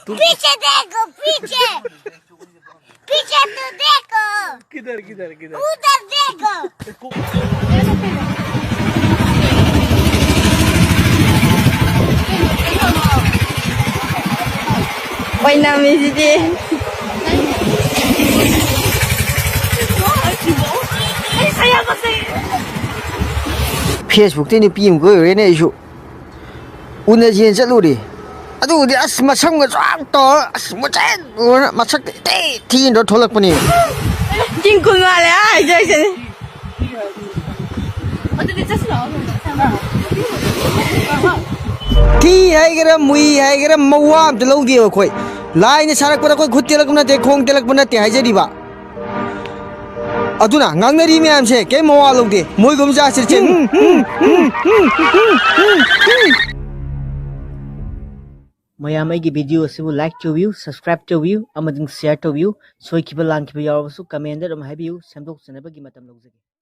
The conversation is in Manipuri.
पीछे देखो पीछे पीछे तो देखो किधर किधर किधर उधर देखो Oynamızdı. Facebook te ni pim ko re ne ju una jin cha lu di adu di as ma sang ga chang to as ma chen ma sak te ti ndo tholak pani Cingkung wala Jackson. ti hai ga mui hai ga mawa am te lo di khoi lai ni sarak pa ko khut telak na te khong telak na te hai ja di ba aduna ngang na ri me am se ke mawa lo di moi gum ja sir chen mayam ai gi video asibu like to view subscribe to view amading share to view soi ki ba lang ki ba yaw su comment da dum hai view samdok sanaba gi matam log